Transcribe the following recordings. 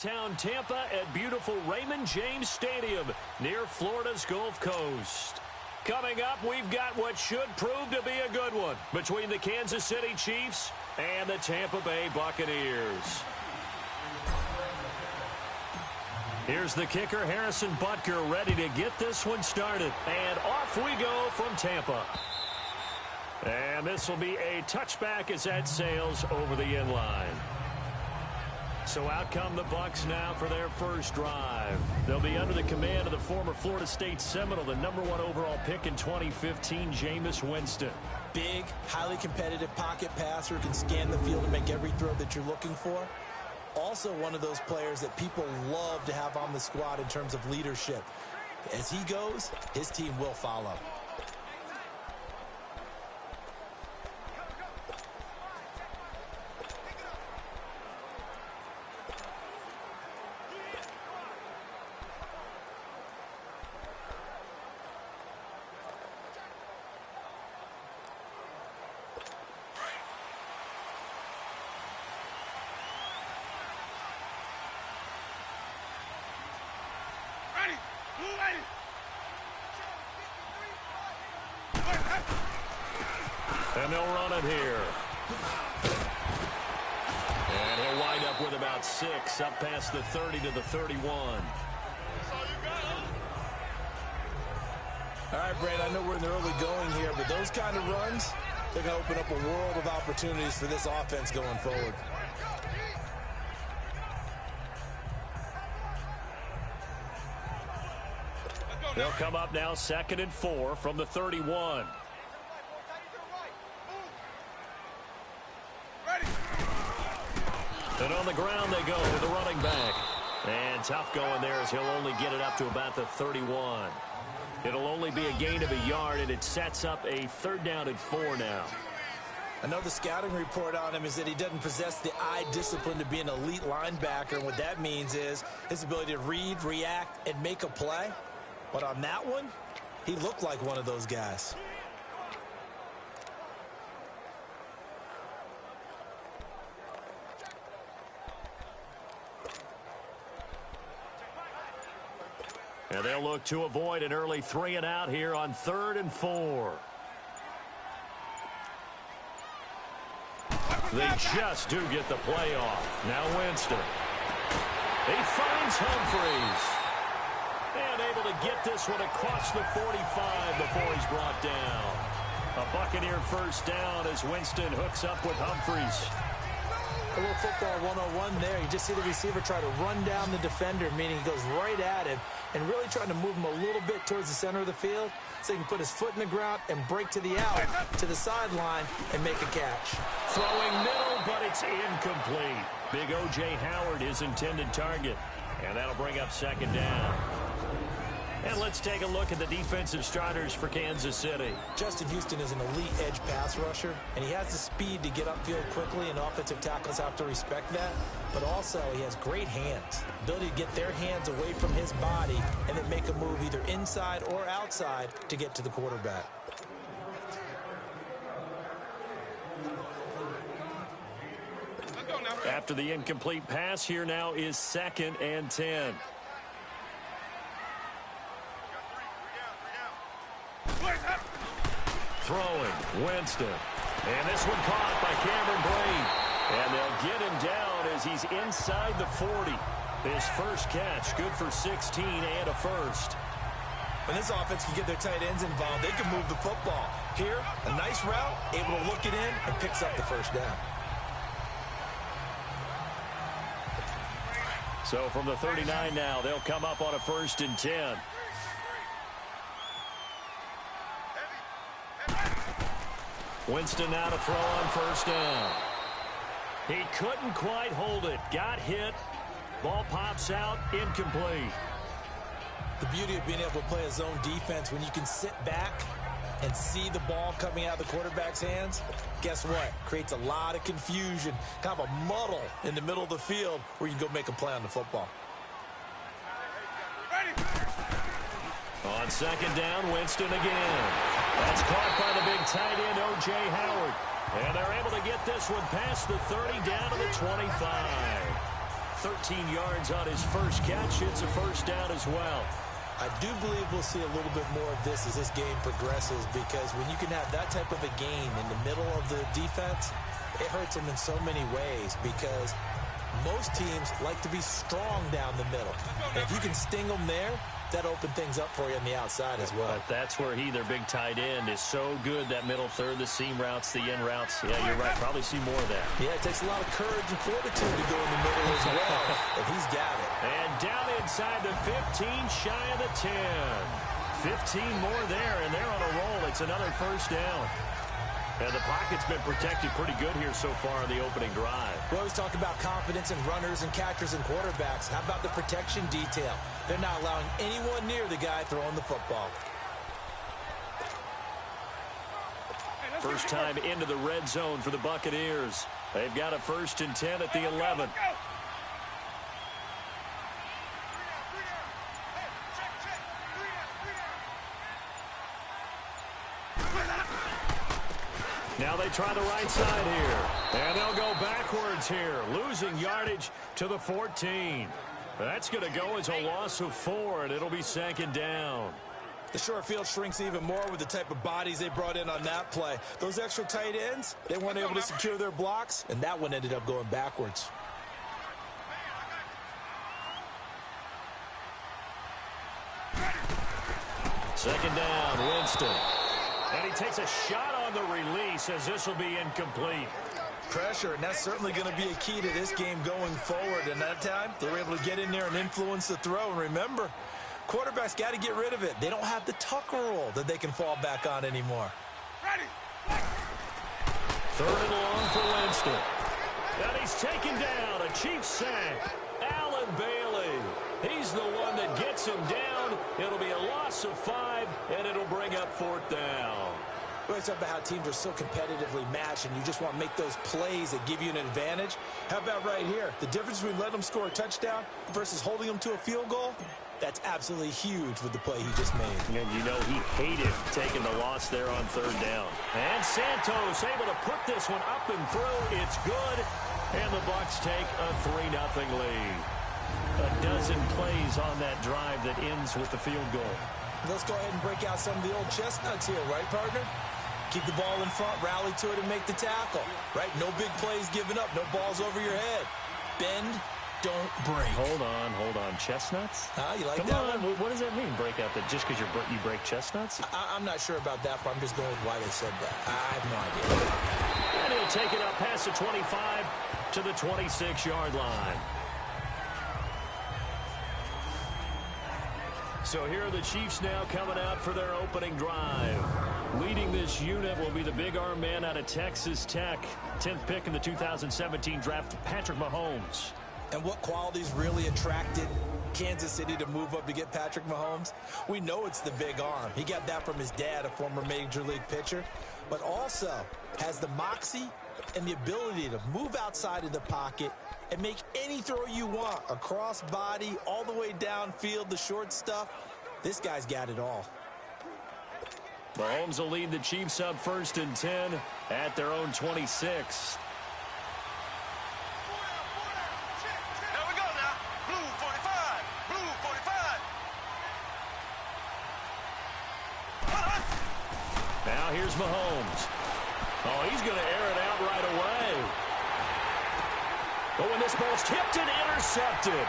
Town Tampa at beautiful Raymond James Stadium near Florida's Gulf Coast. Coming up, we've got what should prove to be a good one between the Kansas City Chiefs and the Tampa Bay Buccaneers. Here's the kicker, Harrison Butker, ready to get this one started. And off we go from Tampa. And this will be a touchback as that sails over the end line. So out come the Bucs now for their first drive. They'll be under the command of the former Florida State Seminole, the #1 overall pick in 2015, Jameis Winston. Big, highly competitive pocket passer, can scan the field and make every throw that you're looking for. Also one of those players that people love to have on the squad in terms of leadership. As he goes, his team will follow. And they'll run it here. And he'll wind up with about 6, up past the 30 to the 31. All right, Brad, I know we're in the early going here, but those kind of runs, they're going to open up a world of opportunities for this offense going forward. They'll come up now 2nd and 4 from the 31. And on the ground they go with the running back. And tough going there as he'll only get it up to about the 31. It'll only be a gain of a yard, and it sets up a 3rd down and 4 now. Another scouting report on him is that he doesn't possess the eye discipline to be an elite linebacker. And what that means is his ability to read, react, and make a play. But on that one, he looked like one of those guys. And they'll look to avoid an early 3 and out here on 3rd and 4. They just do get the play off. Now Winston. He finds Humphries. And able to get this one across the 45 before he's brought down. A Buccaneer first down as Winston hooks up with Humphries. A little football 101 there. You just see the receiver try to run down the defender, meaning he goes right at him and really trying to move him a little bit towards the center of the field so he can put his foot in the ground and break to the out, to the sideline, and make a catch. Throwing middle, but it's incomplete. Big O.J. Howard, his intended target. And that'll bring up 2nd down. And let's take a look at the defensive starters for Kansas City. Justin Houston is an elite edge pass rusher, and he has the speed to get upfield quickly, and offensive tackles have to respect that. But also, he has great hands, ability to get their hands away from his body and then make a move either inside or outside to get to the quarterback. After the incomplete pass, here now is 2nd and 10. Throwing, Winston. And this one caught by Cameron Brate. And they'll get him down as he's inside the 40. His first catch, good for 16 and a first. When this offense can get their tight ends involved, they can move the football. Here, a nice route, able to look it in, and picks up the first down. So from the 39 now, they'll come up on a 1st and 10. Winston now to throw on 1st down. He couldn't quite hold it. Got hit. Ball pops out. Incomplete. The beauty of being able to play a zone defense when you can sit back and see the ball coming out of the quarterback's hands, guess what? Creates a lot of confusion, kind of a muddle in the middle of the field where you can go make a play on the football. On 2nd down, Winston again. That's caught by the big tight end, O.J. Howard. And they're able to get this one past the 30 down to the 25. 13 yards on his first catch. It's a first down as well. I do believe we'll see a little bit more of this as this game progresses, because when you can have that type of a gain in the middle of the defense, it hurts them in so many ways, because most teams like to be strong down the middle. And if you can sting them there, that opens things up for you on the outside as well. But that's where their big tight end, is so good, that middle third, the seam routes, the in routes. Yeah, you're right. Probably see more of that. Yeah, it takes a lot of courage and fortitude to go in the middle as well, and he's got it. And down inside the 15, shy of the 10. 15 more there, and they're on a roll. It's another first down. And the pocket's been protected pretty good here so far in the opening drive. We always talk about confidence in runners and catchers and quarterbacks. How about the protection detail? They're not allowing anyone near the guy throwing the football. First time into the red zone for the Buccaneers. They've got a 1st and 10 at the 11. Now they try the right side here. And they'll go backwards here, losing yardage to the 14. That's going to go as a loss of 4, and it'll be 2nd down. The short field shrinks even more with the type of bodies they brought in on that play. Those extra tight ends, they weren't able to secure their blocks, and that one ended up going backwards. Second down, Winston. And he takes a shot on the release, as this will be incomplete. Pressure, and that's certainly going to be a key to this game going forward. And that time, they were able to get in there and influence the throw. And remember, quarterbacks got to get rid of it. They don't have the tuck rule that they can fall back on anymore. Third and long for Winston. And he's taken down. A Chiefs sack. Allen Bailey. He's the one that gets him down. It'll be a loss of 5, and it'll bring up 4th down. We always talk about how teams are so competitively matched, and you just want to make those plays that give you an advantage. How about right here? The difference between letting them score a touchdown versus holding them to a field goal, that's absolutely huge with the play he just made. And you know he hated taking the loss there on 3rd down. And Santos able to put this one up and through. It's good. And the Bucs take a 3-0 lead. A dozen plays on that drive that ends with the field goal. Let's go ahead and break out some of the old chestnuts here, right, partner? Keep the ball in front, rally to it, and make the tackle, right? No big plays given up, no balls over your head. Bend, don't break. Hold on. Chestnuts? You like Come that on. one? What does that mean, break out? That just because you break chestnuts? I'm not sure about that, but I'm just going with why they said that. I have no idea. And he'll take it up past the 25 to the 26-yard line. So here are the Chiefs now coming out for their opening drive. Leading this unit will be the big arm man out of Texas Tech. 10th pick in the 2017 draft, Patrick Mahomes. And what qualities really attracted Kansas City to move up to get Patrick Mahomes? We know it's the big arm. He got that from his dad, a former major league pitcher, but also has the moxie and the ability to move outside of the pocket and make any throw you want, across body, all the way downfield, the short stuff. This guy's got it all. Mahomes will lead the Chiefs up 1st and 10 at their own 26. Now here's Mahomes. Oh, he's going to air it out right away. But when this ball's tipped and intercepted,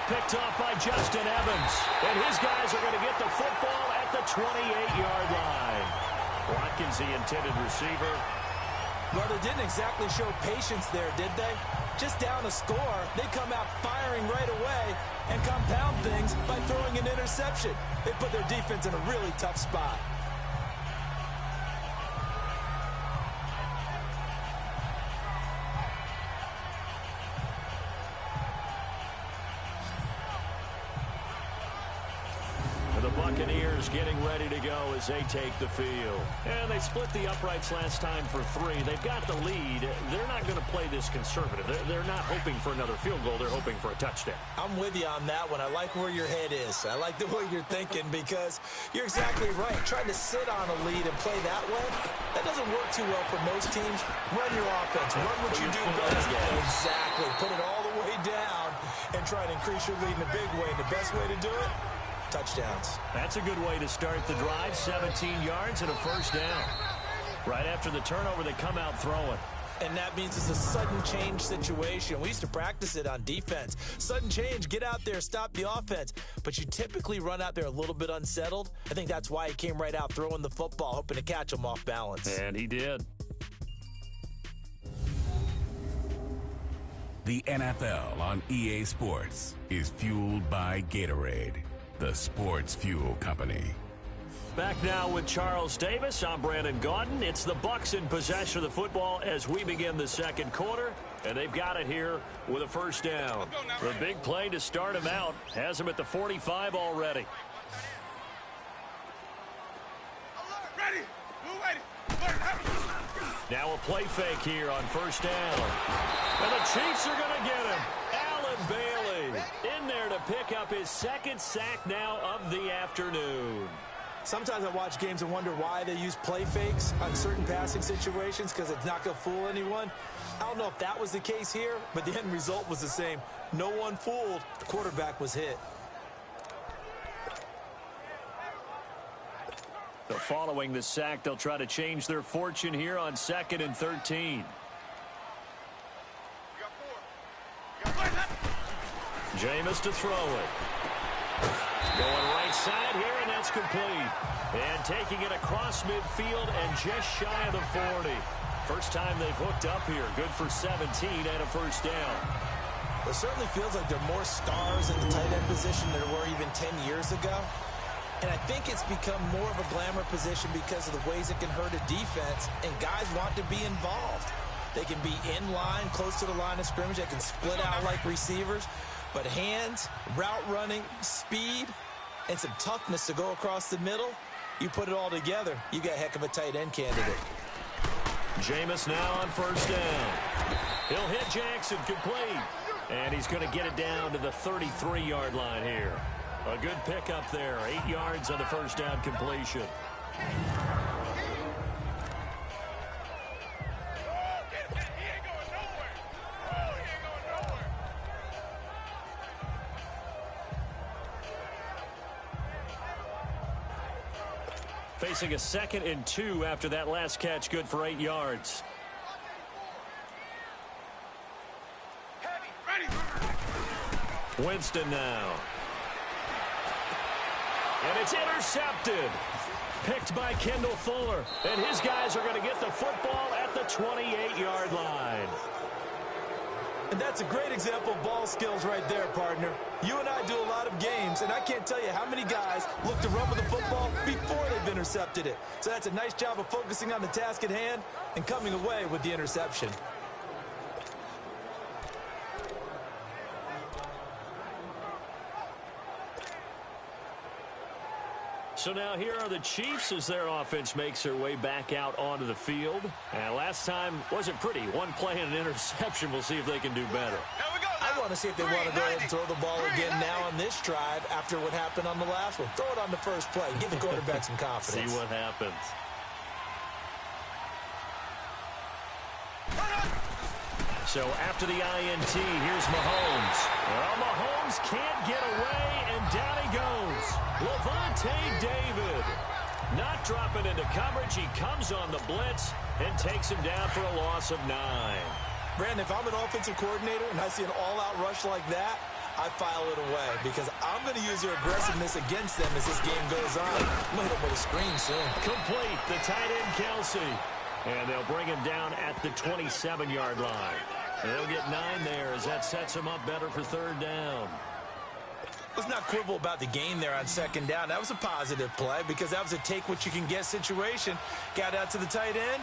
picked off by Justin Evans. And his guys are going to get the football at the 28-yard line. Watkins, the intended receiver. Well, they didn't exactly show patience there, did they? Just down a score, they come out firing right away and compound things by throwing an interception. They put their defense in a really tough spot. Buccaneers getting ready to go as they take the field. And they split the uprights last time for 3. They've got the lead. They're not going to play this conservative. They're not hoping for another field goal. They're hoping for a touchdown. I'm with you on that one. I like where your head is. I like the way you're thinking, because you're exactly right. Trying to sit on a lead and play that way, that doesn't work too well for most teams. Run your offense. Run what you do best. Exactly. Put it all the way down and try to increase your lead in a big way. And the best way to do it, touchdowns. That's a good way to start the drive. 17 yards and a first down. Right after the turnover, they come out throwing. And that means it's a sudden change situation. We used to practice it on defense. Sudden change, get out there, stop the offense. But you typically run out there a little bit unsettled. I think that's why he came right out throwing the football, hoping to catch him off balance. And he did. The NFL on EA Sports is fueled by Gatorade, the sports fuel company. Back now with Charles Davis. I'm Brandon Gaudin. It's the Bucs in possession of the football as we begin the second quarter, and they've got it here with a first down. The big play to start him out has him at the 45 already. Now a play fake here on first down. And the Chiefs are going to get him. Allen Bailey in there to pick up his second sack now of the afternoon. Sometimes I watch games and wonder why they use play fakes on certain passing situations, because it's not going to fool anyone. I don't know if that was the case here, but the end result was the same. No one fooled. The quarterback was hit. So following the sack, they'll try to change their fortune here on 2nd and 13. Jameis to throw it. Going right side here, and that's complete. And taking it across midfield and just shy of the 40. First time they've hooked up here. Good for 17 and a first down. It certainly feels like there are more stars in the tight end position than there were even 10 years ago. And I think it's become more of a glamour position because of the ways it can hurt a defense, and guys want to be involved. They can be in line, close to the line of scrimmage. They can split out like receivers. But hands, route running, speed, and some toughness to go across the middle, you put it all together, you got a heck of a tight end candidate. Jameis now on first down. He'll hit Jackson, complete. And he's going to get it down to the 33-yard line here. A good pickup there. 8 yards on the first down completion. Facing a 2nd and 2 after that last catch, good for 8 yards. Winston now. And it's intercepted. Picked by Kendall Fuller. And his guys are going to get the football at the 28-yard line. And that's a great example of ball skills right there, partner. You and I do a lot of games, and I can't tell you how many guys look to run with the football before they've intercepted it. So that's a nice job of focusing on the task at hand and coming away with the interception. So now here are the Chiefs as their offense makes their way back out onto the field. And last time wasn't pretty. One play and an interception. We'll see if they can do better. I want to see if they want to go ahead and throw the ball again now on this drive after what happened on the last one. Throw it on the first play. Give the quarterback some confidence. See what happens. So after the INT, here's Mahomes. Well, Mahomes can't get away, and down he goes. Levante David. Not dropping into coverage. He comes on the blitz and takes him down for a loss of 9. Brandon, if I'm an offensive coordinator and I see an all-out rush like that, I file it away because I'm going to use their aggressiveness against them as this game goes on. I'm going to hit him with a screen soon. Complete. The tight end, Kelsey. And they'll bring him down at the 27-yard line. They'll get 9 there as that sets him up better for 3rd down. Let's not quibble about the game there on 2nd down. That was a positive play because that was a take-what-you-can-get situation. Got out to the tight end.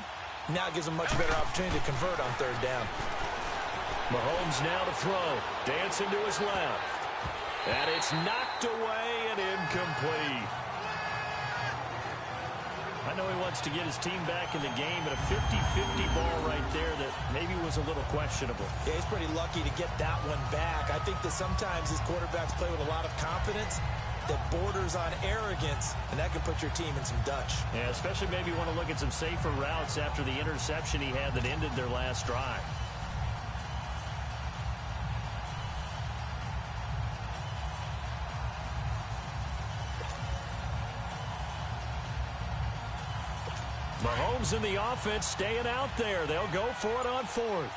Now it gives him much better opportunity to convert on 3rd down. Mahomes now to throw. Dancing to his left. And it's knocked away and incomplete. I know he wants to get his team back in the game, but a 50-50 ball right there that maybe was a little questionable. Yeah, he's pretty lucky to get that one back. I think that sometimes these quarterbacks play with a lot of confidence that borders on arrogance, and that can put your team in some Dutch. Yeah, especially maybe want to look at some safer routes after the interception he had that ended their last drive. Mahomes and the offense staying out there. They'll go for it on fourth.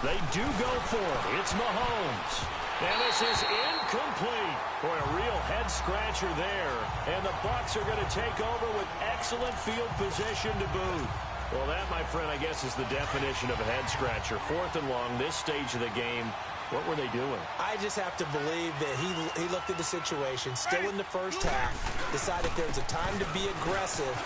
They do go for it. It's Mahomes. And this is incomplete. Boy, a real head-scratcher there. And the Bucs are going to take over with excellent field position to boot. Well, that, my friend, I guess is the definition of a head-scratcher. Fourth and long, this stage of the game. What were they doing? I just have to believe that he looked at the situation, still in the first half, decided there's a time to be aggressive.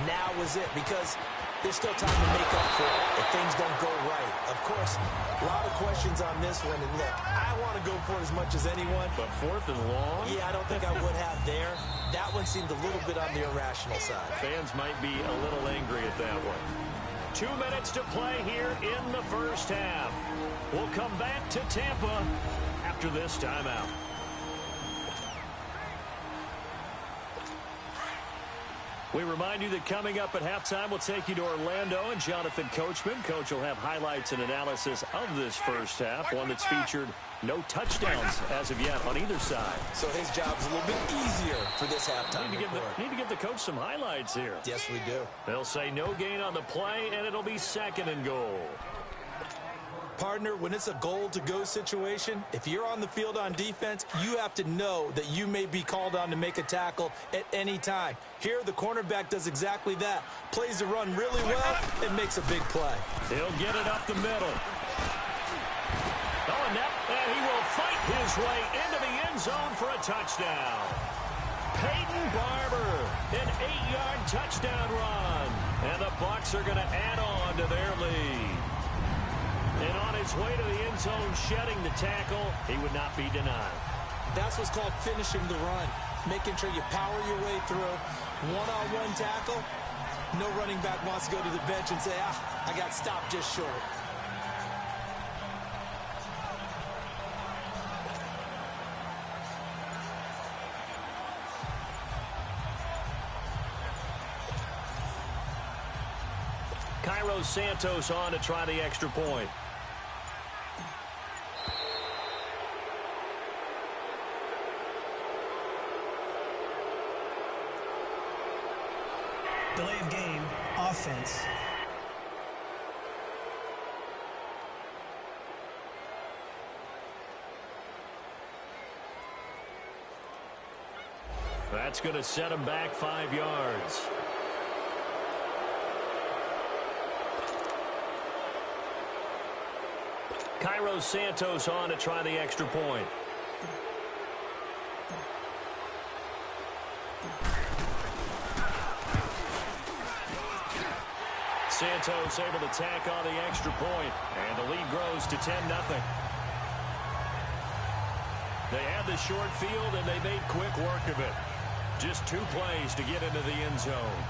Now was it, because there's still time to make up for it if things don't go right. Of course, a lot of questions on this one. And look, I want to go for it as much as anyone. But fourth and long? Yeah, I don't think I would have there. That one seemed a little bit on the irrational side. Fans might be a little angry at that one. 2 minutes to play here in the first half. We'll come back to Tampa after this timeout. We remind you that coming up at halftime, we'll take you to Orlando and Jonathan Coachman. Coach will have highlights and analysis of this first half, one that's featured no touchdowns as of yet on either side. So his job's a little bit easier for this halftime. Need to give the coach some highlights here. Yes, we do. They'll say no gain on the play, and it'll be second and goal. Partner, when it's a goal-to-go situation, if you're on the field on defense, you have to know that you may be called on to make a tackle at any time. Here, the cornerback does exactly that. Plays the run really well and makes a big play. He'll get it up the middle. Oh, and he will fight his way into the end zone for a touchdown. Peyton Barber, an 8-yard touchdown run. And the Bucs are going to add on to their lead. And on his way to the end zone, shedding the tackle, he would not be denied. That's what's called finishing the run. Making sure you power your way through. One-on-one tackle. No running back wants to go to the bench and say, I got stopped just short. Cairo Santos on to try the extra point. Delay of game, offense. That's going to set him back 5 yards. Cairo Santos on to try the extra point. Santos able to tack on the extra point, and the lead grows to 10-0. They had the short field, and they made quick work of it. Just 2 plays to get into the end zone.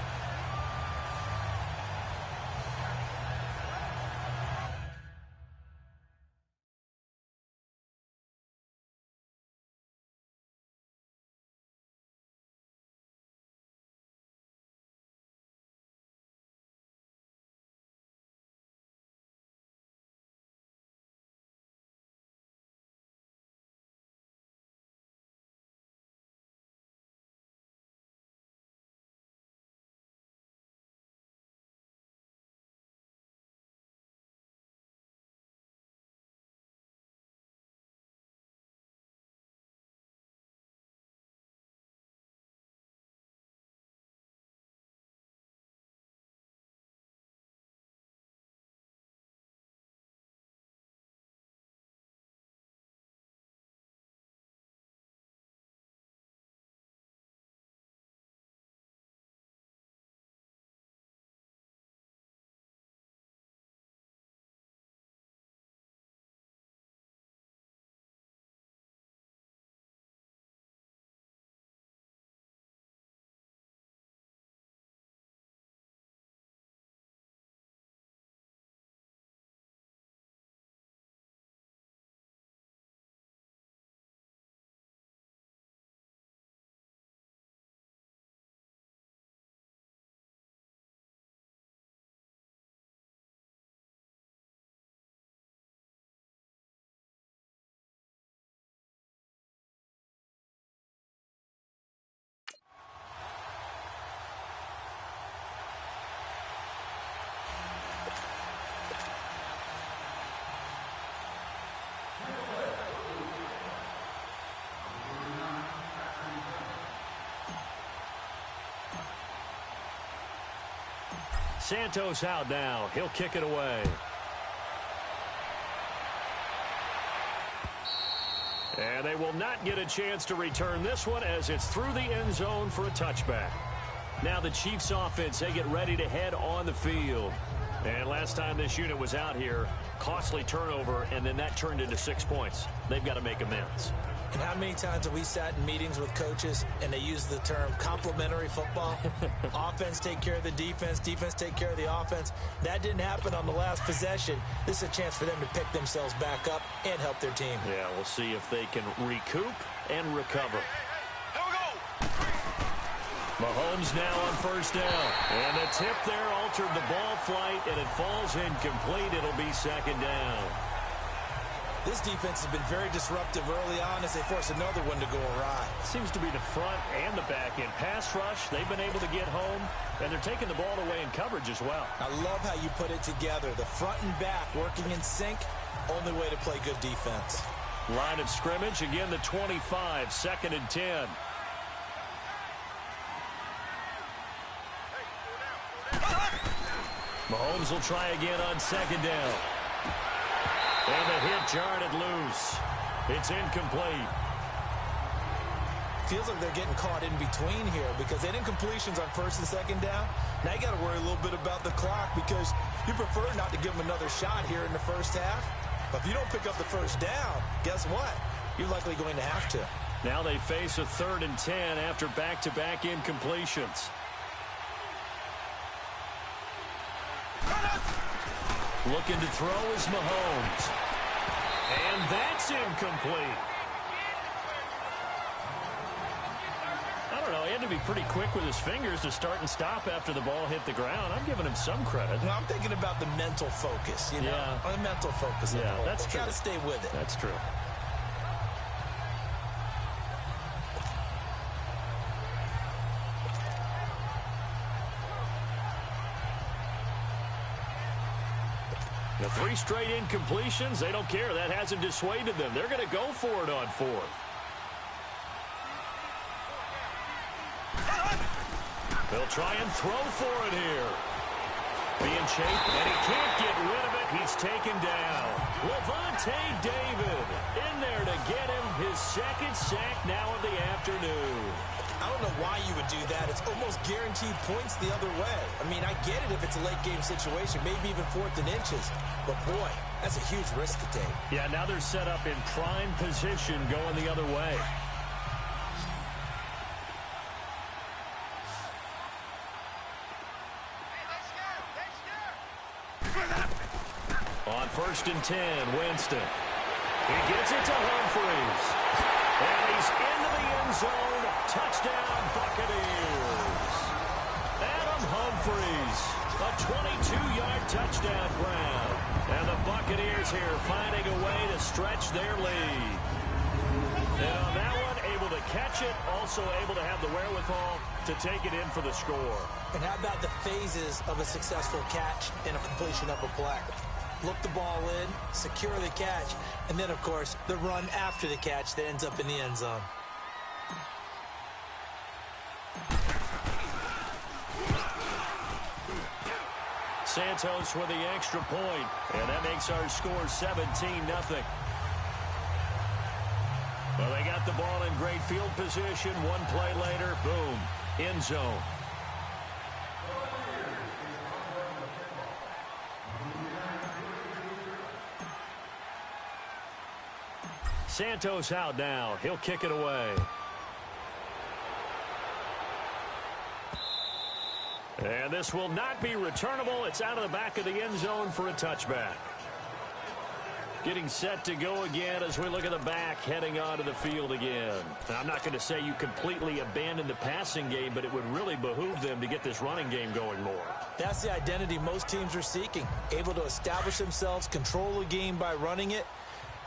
Santos out now. He'll kick it away. And they will not get a chance to return this one as it's through the end zone for a touchback. Now the Chiefs offense, they get ready to head on the field. And last time this unit was out here, costly turnover, and then that turned into 6 points. They've got to make amends. And how many times have we sat in meetings with coaches and they use the term complementary football? Offense take care of the defense, defense take care of the offense. That didn't happen on the last possession. This is a chance for them to pick themselves back up and help their team. Yeah, we'll see if they can recoup and recover. Mahomes now on first down. And the tip there altered the ball flight, and it falls incomplete. It'll be second down. This defense has been very disruptive early on as they force another one to go awry. Seems to be the front and the back end. Pass rush, they've been able to get home, and they're taking the ball away in coverage as well. I love how you put it together. The front and back working in sync, only way to play good defense. Line of scrimmage, again the 25, second and 10. Mahomes will try again on second down. And the hit jarred it loose. It's incomplete. Feels like they're getting caught in between here because they didn't completions on first and second down. Now you got to worry a little bit about the clock because you prefer not to give them another shot here in the first half. But if you don't pick up the first down, guess what? You're likely going to have to. Now they face a 3rd and 10 after back-to-back incompletions. Looking to throw is Mahomes. And that's incomplete. I don't know. He had to be pretty quick with his fingers to start and stop after the ball hit the ground. I'm giving him some credit. No, I'm thinking about the mental focus, you know? Yeah. The mental focus. Yeah, that's true. Got to stay with it. That's true. The 3 straight incompletions, they don't care. That hasn't dissuaded them. They're going to go for it on 4th. They'll try and throw for it here. Being chased, and he can't get rid of it. He's taken down. Levante David in there to get him his 2nd sack now of the afternoon. I don't know why you would do that. It's almost guaranteed points the other way. I mean, I get it if it's a late game situation, maybe even 4th and inches. But, boy, that's a huge risk to take. Yeah, now they're set up in prime position going the other way. On 1st and 10, Winston. He gets it to Humphries. And he's into the end zone. Touchdown, Buccaneers. Adam Humphries, a 22-yard touchdown grab. And the Buccaneers here finding a way to stretch their lead. And on that one, able to catch it, also able to have the wherewithal to take it in for the score. And how about the phases of a successful catch and a completion of a play? Look the ball in, secure the catch, and then, of course, the run after the catch that ends up in the end zone. Santos with the extra point, and that makes our score 17-0. Well, they got the ball in great field position. One play later, boom, end zone. Santos out now. He'll kick it away. And this will not be returnable. It's out of the back of the end zone for a touchback. Getting set to go again as we look at the back, heading onto the field again. Now, I'm not going to say you completely abandon the passing game, but it would really behoove them to get this running game going more. That's the identity most teams are seeking. Able to establish themselves, control the game by running it,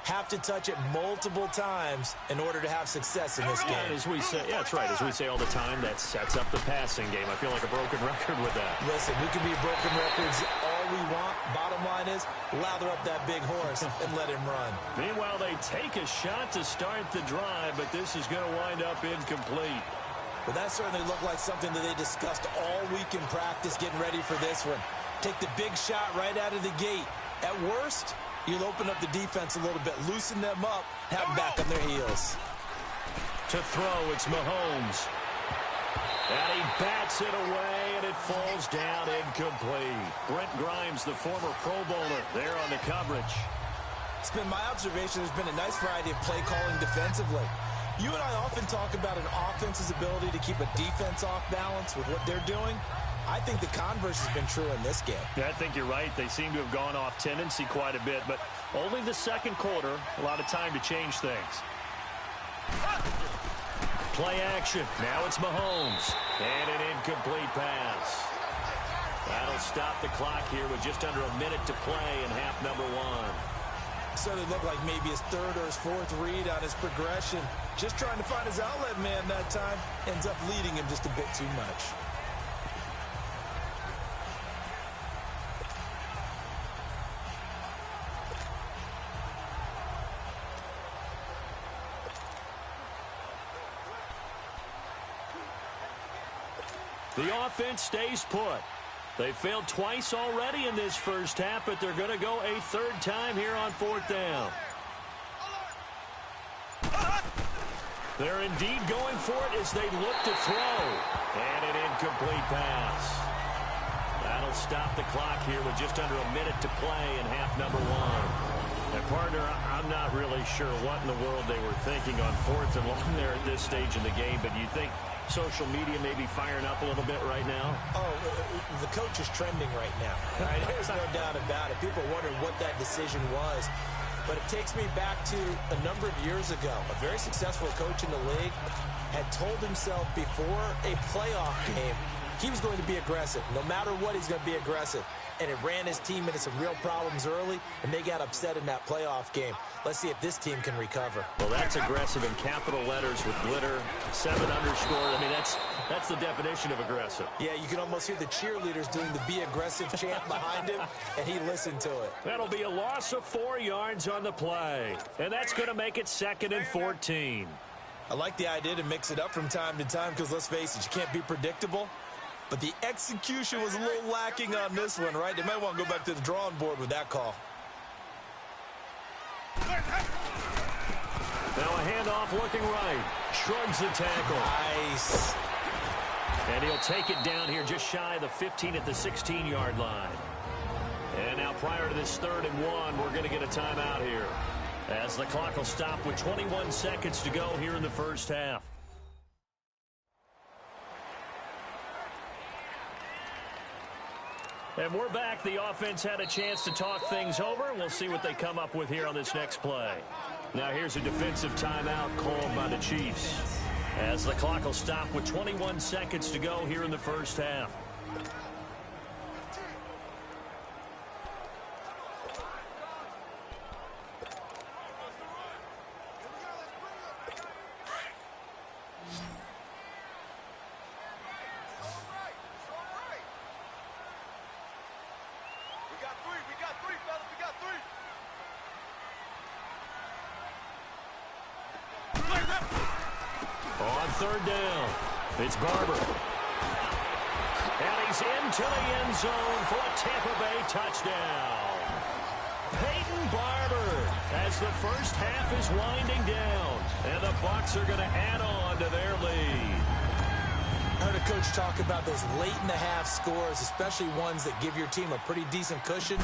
have to touch it multiple times in order to have success in this game. And as we say, yeah, that's right. As we say all the time, that sets up the passing game. I feel like a broken record with that. Listen, we can be broken records all we want. Bottom line is, lather up that big horse and let him run. Meanwhile, they take a shot to start the drive, but this is going to wind up incomplete. Well, that certainly looked like something that they discussed all week in practice getting ready for this one. Take the big shot right out of the gate. At worst, you'll open up the defense a little bit, loosen them up, have them back on their heels. To throw, it's Mahomes. And he bats it away, and it falls down incomplete. Brent Grimes, the former Pro Bowler, there on the coverage. It's been my observation there's been a nice variety of play calling defensively. You and I often talk about an offense's ability to keep a defense off balance with what they're doing. I think the converse has been true in this game. Yeah, I think you're right. They seem to have gone off tendency quite a bit, but only the second quarter, a lot of time to change things. Play action. Now it's Mahomes. And an incomplete pass. That'll stop the clock here with just under a minute to play in half number one. So it looked like maybe his third or his fourth read on his progression. Just trying to find his outlet man that time. Ends up leading him just a bit too much. The offense stays put. They failed twice already in this first half, but they're going to go a third time here on fourth down. They're indeed going for it as they look to throw. And an incomplete pass. That'll stop the clock here with just under a minute to play in half number one. And partner, I'm not really sure what in the world they were thinking on fourth and long there at this stage in the game, but you think social media may be firing up a little bit right now? Oh, the coach is trending right now. Right? There's no doubt about it. People are wondering what that decision was. But it takes me back to a number of years ago. A very successful coach in the league had told himself before a playoff game he was going to be aggressive. No matter what, he's going to be aggressive. And it ran his team into some real problems early, and they got upset in that playoff game. Let's see if this team can recover. Well, that's aggressive in capital letters with glitter, 7 underscore. I mean, that's the definition of aggressive. Yeah, you can almost hear the cheerleaders doing the be aggressive chant behind him, and he listened to it. That'll be a loss of 4 yards on the play. And that's going to make it 2nd and 14. I like the idea to mix it up from time to time because, let's face it, you can't be predictable. But the execution was a little lacking on this one, right? They might want to go back to the drawing board with that call. Now a handoff looking right. Shrugs the tackle. Nice. And he'll take it down here just shy of the 15 at the 16-yard line. And now prior to this 3rd and 1, we're going to get a timeout here, as the clock will stop with 21 seconds to go here in the first half. And we're back. The offense had a chance to talk things over. We'll see what they come up with here on this next play. Now here's a defensive timeout called by the Chiefs, as the clock will stop with 21 seconds to go here in the first half. On 3rd down, it's Barber. And he's into the end zone for a Tampa Bay touchdown. Peyton Barber, as the first half is winding down, and the Bucs are going to add on to their lead. I heard a coach talk about those late-in-the-half scores, especially ones that give your team a pretty decent cushion.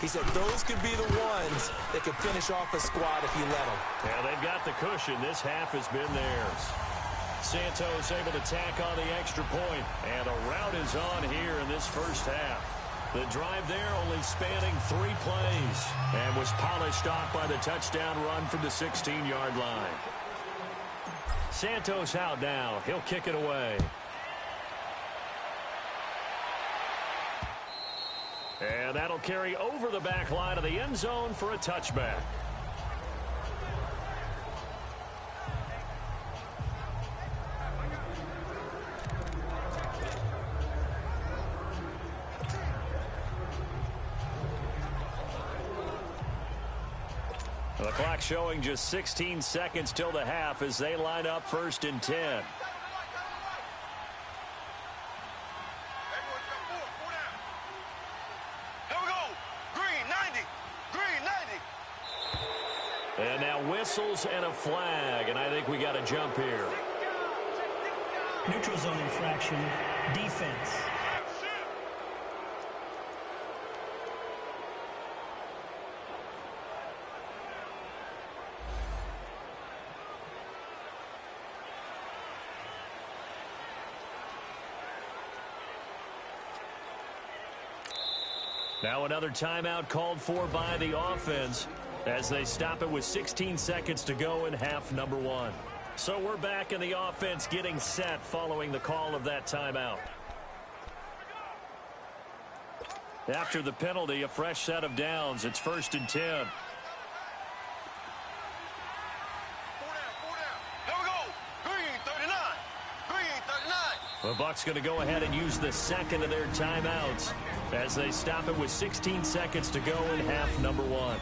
He said those could be the ones that could finish off a squad if you let them. Yeah, they've got the cushion. This half has been theirs. Santos able to tack on the extra point, and the route is on here in this first half. The drive there only spanning 3 plays and was polished off by the touchdown run from the 16-yard line. Santos out now. He'll kick it away. And that'll carry over the back line of the end zone for a touchback. The clock showing just 16 seconds till the half as they line up 1st and 10. And now whistles and a flag, and I think we got a jump here. Neutral zone infraction, defense. Now another timeout called for by the offense as they stop it with 16 seconds to go in half number one. So we're back in the offense getting set following the call of that timeout. After the penalty, a fresh set of downs. It's 1st and 10. Here we go. Green 39. Green 39. The Bucs going to go ahead and use the second of their timeouts as they stop it with 16 seconds to go in half number one.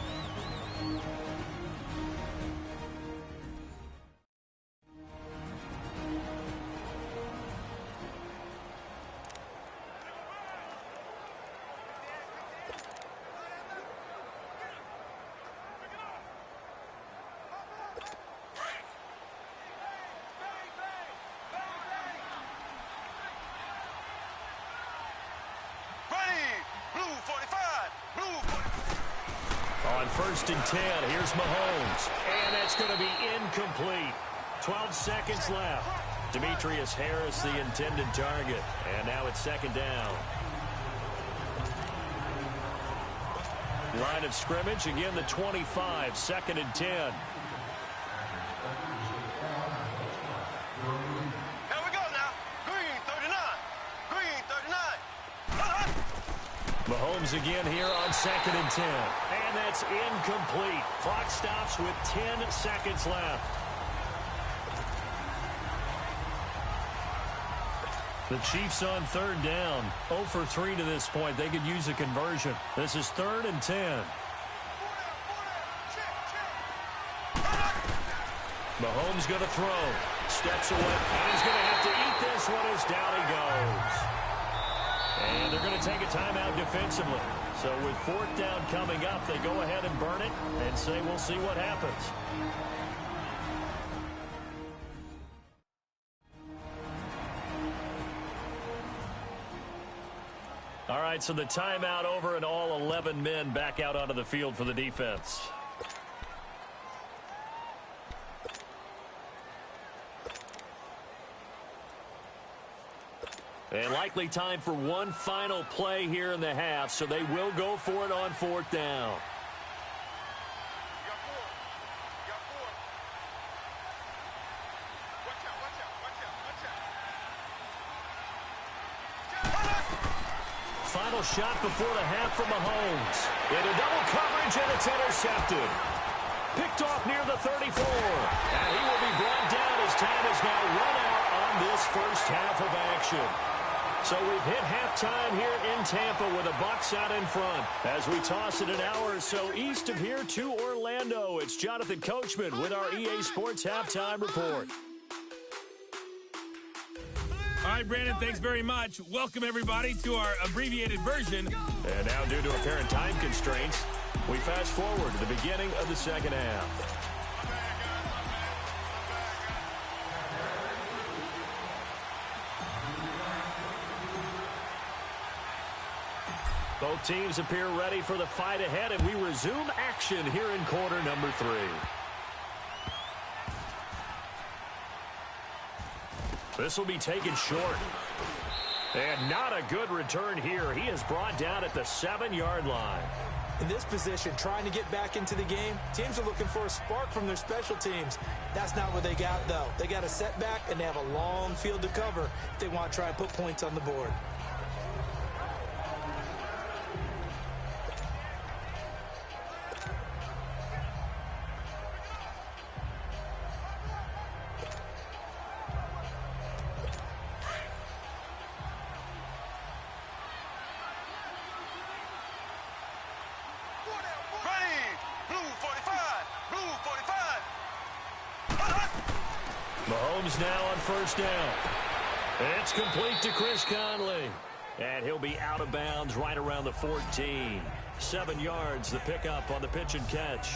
On 1st and 10, here's Mahomes. And that's going to be incomplete. 12 seconds left. Demetrius Harris, the intended target. And now it's 2nd down. Line of scrimmage, again the 25, 2nd and 10. Here we go now. Green 39. Green 39. Mahomes again here on 2nd and 10. And that's incomplete. Clock stops with 10 seconds left. The Chiefs on 3rd down. 0 for 3 to this point. They could use a conversion. This is 3rd and 10. Mahomes going to throw. Steps away. And he's going to have to eat this one as down he goes. And they're going to take a timeout defensively. So with 4th down coming up, they go ahead and burn it and say we'll see what happens. All right, so the timeout over and all 11 men back out onto the field for the defense. And likely time for one final play here in the half, so they will go for it on 4th down. Final shot before the half from Mahomes. Into double coverage, and it's intercepted. Picked off near the 34. And he will be brought down as time has now run out on this first half of action. So we've hit halftime here in Tampa with the Bucs out in front. As we toss it an hour or so east of here to Orlando, it's Jonathan Coachman with our EA Sports Halftime Report. All right, Brandon, thanks very much. Welcome, everybody, to our abbreviated version. And now, due to apparent time constraints, we fast forward to the beginning of the second half. Both teams appear ready for the fight ahead, and we resume action here in quarter number 3. This will be taken short. And not a good return here. He is brought down at the 7-yard line. In this position, trying to get back into the game, teams are looking for a spark from their special teams. That's not what they got, though. They got a setback, and they have a long field to cover if they want to try and put points on the board. Mahomes now on 1st down. It's complete to Chris Conley. And he'll be out of bounds right around the 14. 7 yards, the pickup on the pitch and catch.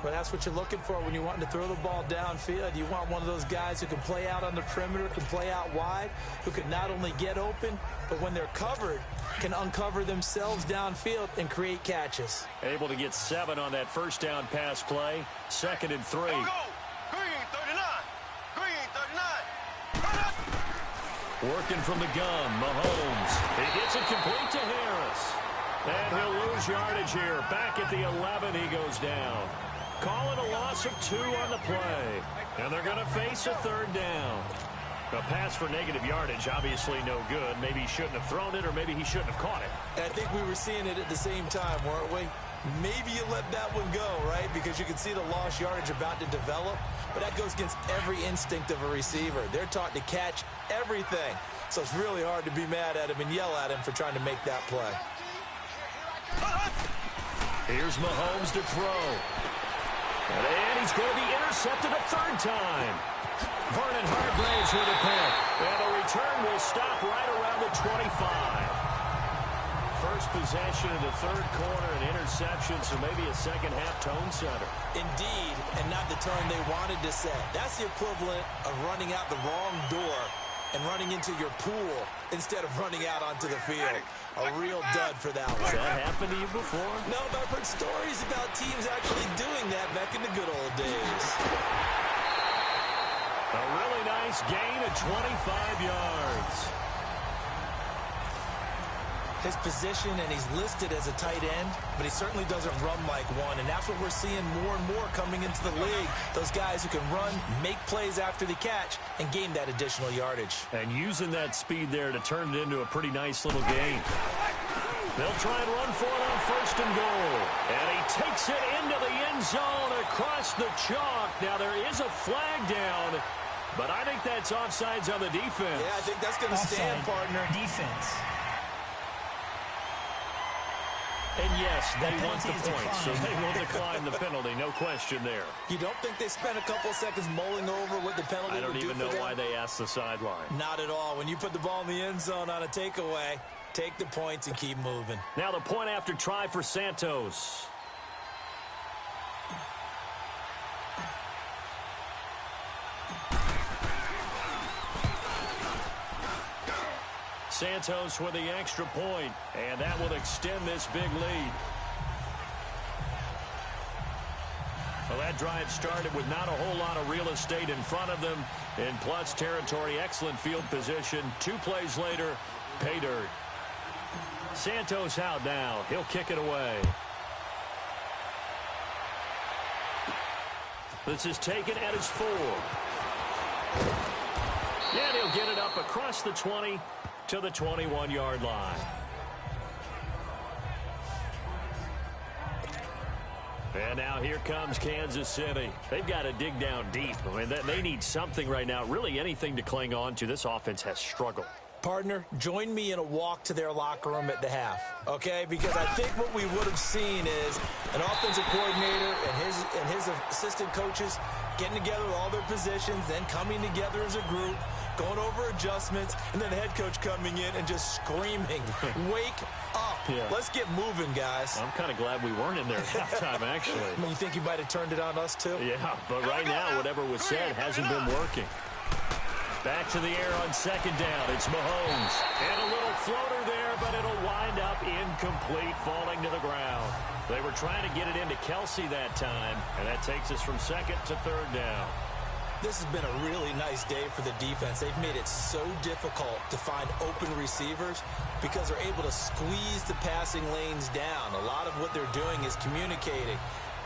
Well, that's what you're looking for when you want to throw the ball downfield. You want one of those guys who can play out on the perimeter, can play out wide, who can not only get open, but when they're covered, can uncover themselves downfield and create catches. Able to get 7 on that first down pass play. 2nd and 3. Go, go. Green 39. Green 39. Working from the gun, Mahomes. He gets it complete to Harris. And he'll lose yardage here. Back at the 11, he goes down. Calling a loss of 2 on the play. And they're going to face a 3rd down. A pass for negative yardage, obviously no good. Maybe he shouldn't have thrown it, or maybe he shouldn't have caught it. I think we were seeing it at the same time, weren't we? Maybe you let that one go, right? Because you can see the lost yardage about to develop. But that goes against every instinct of a receiver. They're taught to catch everything. So it's really hard to be mad at him and yell at him for trying to make that play. Here's Mahomes to throw. And he's going to be intercepted a 3rd time. Vernon Hargraves with a pick. And the return will stop right around the 25. First possession in the 3rd quarter, an interception, so maybe a second-half tone setter. Indeed, and not the tone they wanted to set. That's the equivalent of running out the wrong door and running into your pool instead of running out onto the field. A real dud for that one. Has that happened to you before? No, but I've heard stories about teams actually doing that back in the good old days. A really nice gain of 25 yards. His position, and he's listed as a tight end, but he certainly doesn't run like one, and that's what we're seeing more and more coming into the league. Those guys who can run, make plays after the catch, and gain that additional yardage. And using that speed there to turn it into a pretty nice little gain. They'll try and run for it on 1st and goal. And he takes it into the end zone across the chalk. Now there is a flag down, but I think that's offsides on the defense. Yeah, I think that's going to stand, partner. Defense. And yes, they want the points, so they will decline the penalty. No question there. You don't think they spent a couple of seconds mulling over what the penalty would do? I don't even know why they asked the sideline. Not at all. When you put the ball in the end zone on a takeaway, take the points and keep moving. Now the point after try for Santos. Santos with the extra point, and that will extend this big lead. Well, that drive started with not a whole lot of real estate in front of them. In plus territory, excellent field position. 2 plays later, pay dirt. Santos out now. He'll kick it away. This is taken at his 4. And he'll get it up across the 20 to the 21-yard line. And now here comes Kansas City. They've got to dig down deep. I mean, they need something right now, really anything to cling on to. This offense has struggled. Partner, join me in a walk to their locker room at the half, okay? Because I think what we would have seen is an offensive coordinator and his assistant coaches getting together with all their positions, then coming together as a group, going over adjustments, and then the head coach coming in and just screaming, wake up. Yeah. Let's get moving, guys. I'm kind of glad we weren't in there at halftime, actually. I mean, you think you might have turned it on us, too? Yeah, but right now, whatever was said hasn't been working. Back to the air on 2nd down. It's Mahomes. And a little floater there, but it'll wind up incomplete, falling to the ground. They were trying to get it into Kelsey that time, and that takes us from 2nd to 3rd down. This has been a really nice day for the defense. They've made it so difficult to find open receivers because they're able to squeeze the passing lanes down. A lot of what they're doing is communicating.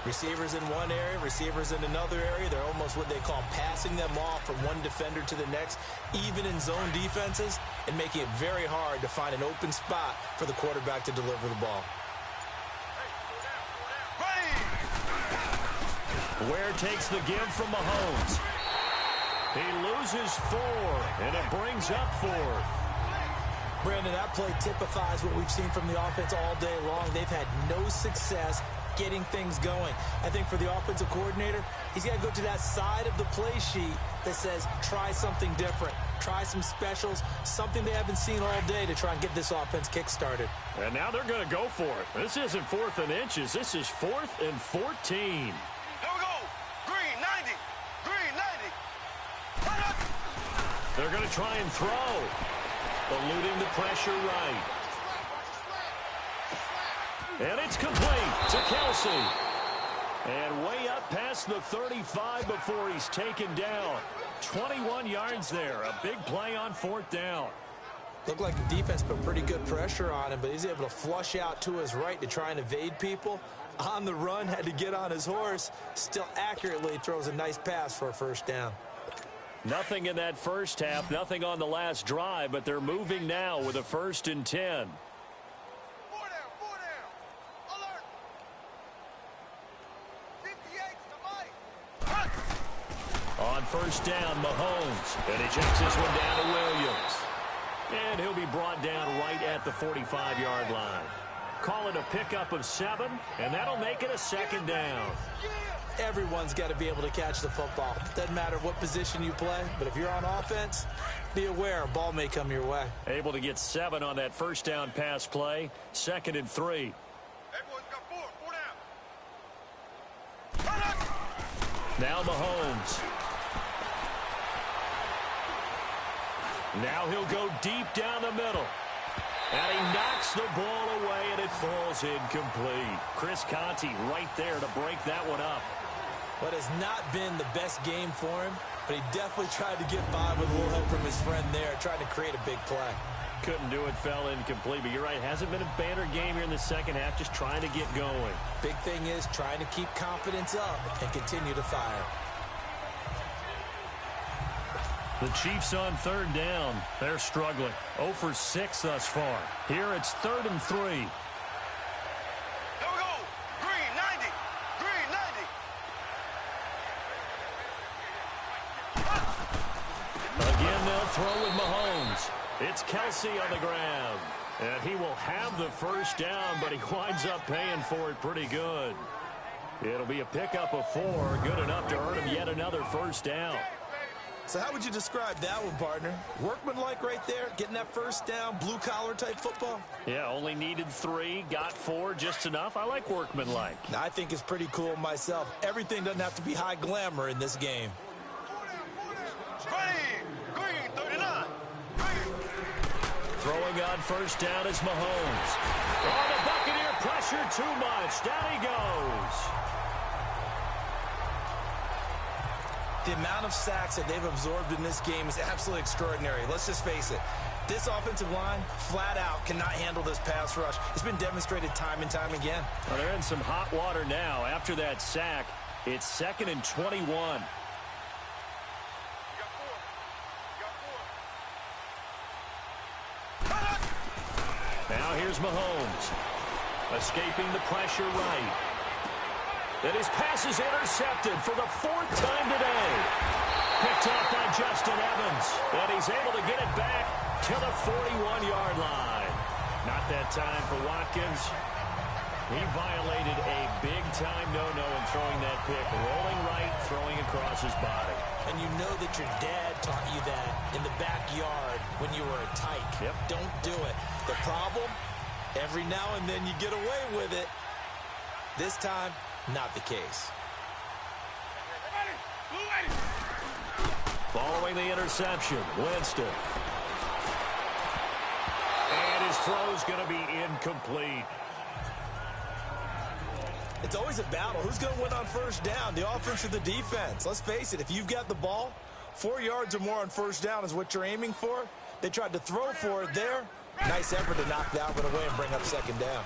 Receivers in one area, receivers in another area. They're almost what they call passing them off from one defender to the next, even in zone defenses, and making it very hard to find an open spot for the quarterback to deliver the ball. Ware takes the give from Mahomes. He loses 4, and it brings up 4th. Brandon, that play typifies what we've seen from the offense all day long. They've had no success getting things going. I think for the offensive coordinator, he's got to go to that side of the play sheet that says try something different, try some specials, something they haven't seen all day to try and get this offense kick-started. And now they're going to go for it. This isn't 4th and inches. This is 4th and 14. They're going to try and throw. Eluding the pressure right. And it's complete to Kelsey. And way up past the 35 before he's taken down. 21 yards there. A big play on 4th down. Looked like the defense put pretty good pressure on him, but he's able to flush out to his right to try and evade people. On the run, had to get on his horse. Still accurately throws a nice pass for a 1st down. Nothing in that first half, nothing on the last drive, but they're moving now with a 1st and 10. On 1st down, Mahomes. And he checks this one down to Williams. And he'll be brought down right at the 45-yard line. Call it a pickup of 7, and that'll make it a 2nd down. Everyone's got to be able to catch the football. Doesn't matter what position you play, but if you're on offense, be aware a ball may come your way. Able to get 7 on that 1st down pass play. 2nd and 3. Everyone's got 4 down. Now Mahomes. Now he'll go deep down the middle. And he knocks the ball away, and it falls incomplete. Chris Conte right there to break that one up. What has not been the best game for him, but he definitely tried to get by with a little help from his friend there, trying to create a big play. Couldn't do it, fell incomplete. But you're right, hasn't been a banner game here in the second half, just trying to get going. Big thing is trying to keep confidence up and continue to fire. The Chiefs on 3rd down. They're struggling. 0 for 6 thus far. Here it's 3rd and 3. There we go. Green 90. Green 90. Again, they'll throw with Mahomes. It's Kelsey on the grab. And he will have the 1st down, but he winds up paying for it pretty good. It'll be a pickup of 4. Good enough to earn him yet another 1st down. So how would you describe that one, partner? Workmanlike right there, getting that 1st down, blue-collar type football? Yeah, only needed 3, got 4, just enough. I like workmanlike. I think it's pretty cool myself. Everything doesn't have to be high glamour in this game. Green 39. Green. Throwing on 1st down is Mahomes. Oh, the Buccaneer pressure too much. Down he goes. The amount of sacks that they've absorbed in this game is absolutely extraordinary. Let's just face it. This offensive line, flat out, cannot handle this pass rush. It's been demonstrated time and time again. Well, they're in some hot water now. After that sack, it's 2nd and 21. Now here's Mahomes. Escaping the pressure right. And his pass is intercepted for the 4th time today. Picked up by Justin Evans. And he's able to get it back to the 41-yard line. Not that time for Watkins. He violated a big-time no-no in throwing that pick. Rolling right, throwing across his body. And you know that your dad taught you that in the backyard when you were a tyke. Yep. Don't do it. The problem, every now and then you get away with it. This time, not the case. Following the interception, Winston. And his throw's going to be incomplete. It's always a battle. Who's going to win on 1st down, the offense or the defense? Let's face it, if you've got the ball, 4 yards or more on 1st down is what you're aiming for. They tried to throw for it there. Nice effort to knock that one away and bring up 2nd down.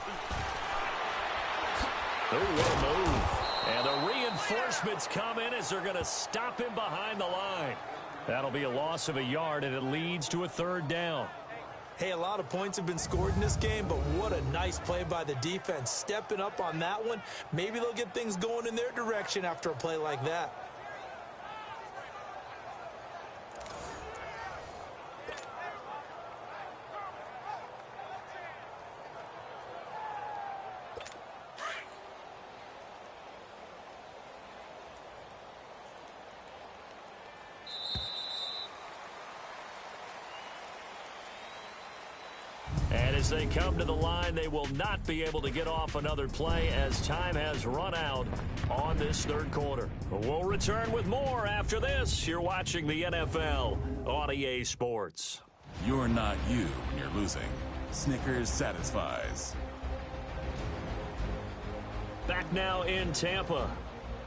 Ooh, what a move. And the reinforcements come in as they're going to stop him behind the line. That'll be a loss of a yard, and it leads to a 3rd down. Hey, a lot of points have been scored in this game, but what a nice play by the defense. Stepping up on that one. Maybe they'll get things going in their direction after a play like that. And as they come to the line, they will not be able to get off another play as time has run out on the this third quarter. We'll return with more after this. You're watching the NFL on EA Sports. You're not you when you're losing. Snickers satisfies. Back now in Tampa.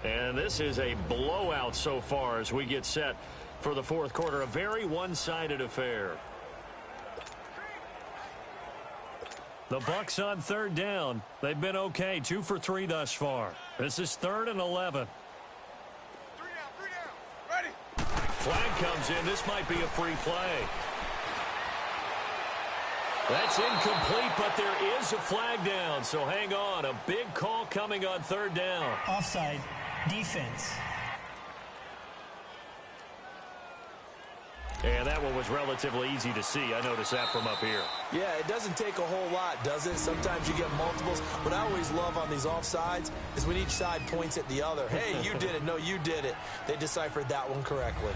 And this is a blowout so far as we get set for the fourth quarter. A very one-sided affair. The Bucs on third down. They've been okay, 2 for 3 thus far. This is 3rd and 11. 3 down. Ready? Flag comes in. This might be a free play. That's incomplete, but there is a flag down. So hang on. A big call coming on third down. Offside. Defense. And that one was relatively easy to see. I noticed that from up here. Yeah, it doesn't take a whole lot, does it? Sometimes you get multiples. What I always love on these offsides is when each side points at the other. Hey, you did it. No, you did it. They deciphered that one correctly.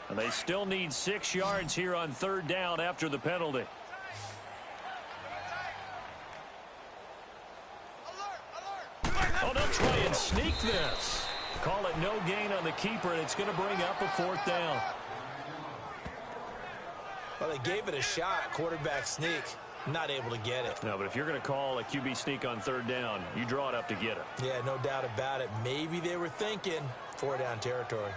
And they still need 6 yards here on third down after the penalty. Oh, they'll try and sneak this. Call it no gain on the keeper, and it's going to bring up a 4th down. Well, they gave it a shot, quarterback sneak. Not able to get it. No, but if you're going to call a QB sneak on third down, you draw it up to get it. Yeah, no doubt about it. Maybe they were thinking 4-down territory.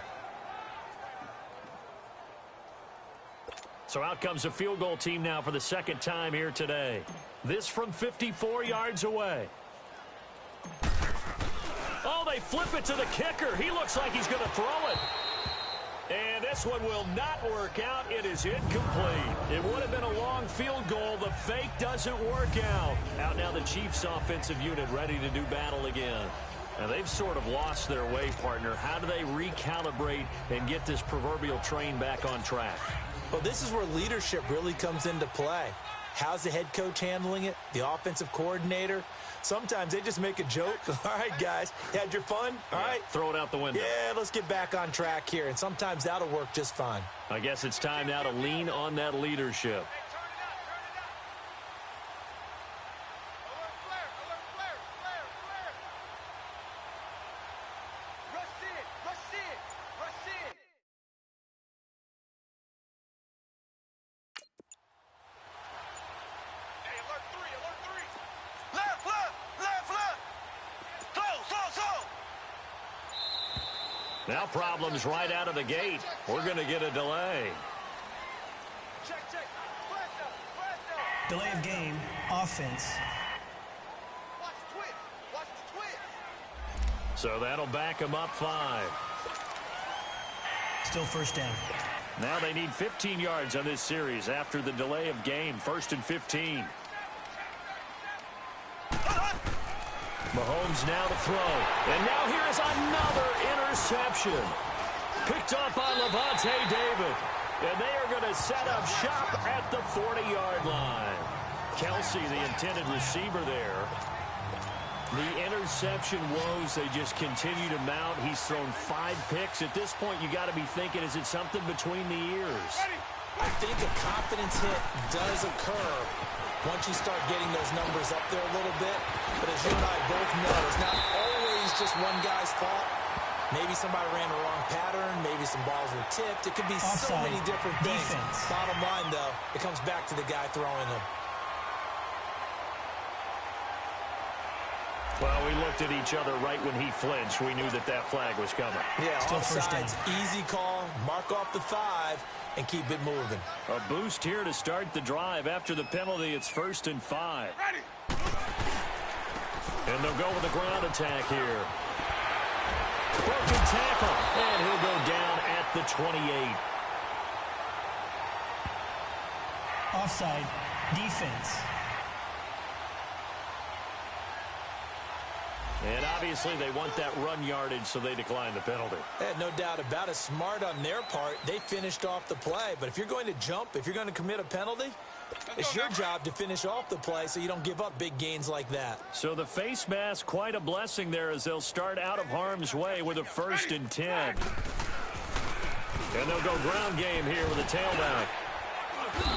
So out comes a field goal team now for the second time here today. This from 54 yards away. Oh, they flip it to the kicker. He looks like he's going to throw it. And this one will not work out. It is incomplete. It would have been a long field goal. The fake doesn't work out. Out now the Chiefs offensive unit ready to do battle again. Now they've sort of lost their way, partner. How do they recalibrate and get this proverbial train back on track? Well, this is where leadership really comes into play. How's the head coach handling it? The offensive coordinator? Sometimes they just make a joke. All right, guys, you had your fun? All right. Throw it out the window. Yeah, let's get back on track here. And sometimes that'll work just fine. I guess it's time now to lean on that leadership. Now problems right out of the gate. We're going to get a delay. Delay of game. Offense. So that'll back them up 5. Still first down. Now they need 15 yards on this series after the delay of game. 1st and 15. Mahomes now to throw. And now here is another interception. Picked up by Levante David. And they are going to set up shop at the 40-yard line. Kelsey, the intended receiver there. The interception woes, they just continue to mount. He's thrown 5 picks. At this point, you got to be thinking, is it something between the ears? I think a confidence hit does occur once you start getting those numbers up there a little bit. But as you and I both know, it's not always just one guy's fault. Maybe somebody ran the wrong pattern. Maybe some balls were tipped. It could be so many different things. Defense. Bottom line, though, it comes back to the guy throwing them. Well, we looked at each other right when he flinched. We knew that that flag was coming. Yeah, Still first down. offsides, easy call, mark off the 5, and keep it moving. A boost here to start the drive. After the penalty, it's 1st and 5. Ready. And they'll go with a ground attack here. Broken tackle, and he'll go down at the 28. Offside. Defense. And obviously they want that run yardage, so they decline the penalty. No doubt about it. Smart on their part. They finished off the play. But if you're going to jump, if you're going to commit a penalty, it's your job to finish off the play so you don't give up big gains like that. So the face mask, quite a blessing there as they'll start out of harm's way with a 1st and 10. And they'll go ground game here with a tailback.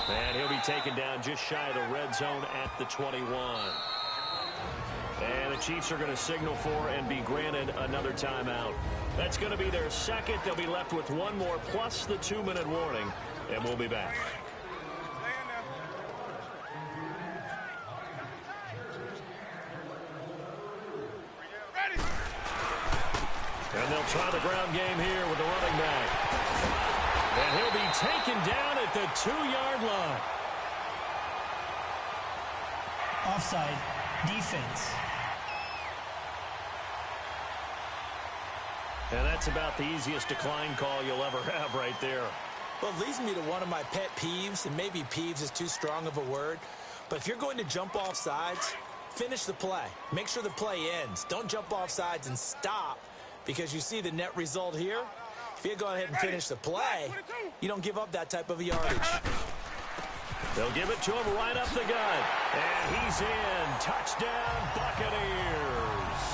And he'll be taken down just shy of the red zone at the 21. the Chiefs are going to signal for and be granted another timeout. That's going to be their second. They'll be left with one more plus the 2-minute warning, and we'll be back. And they'll try the ground game here with the running back. And he'll be taken down at the 2-yard line. Offside. Defense. And that's about the easiest decline call you'll ever have right there. Well, it leads me to one of my pet peeves, and maybe peeves is too strong of a word, but if you're going to jump off sides, finish the play. Make sure the play ends. Don't jump off sides and stop because you see the net result here. If you go ahead and finish the play, you don't give up that type of yardage. They'll give it to him right up the gut. And he's in. Touchdown, Buccaneers.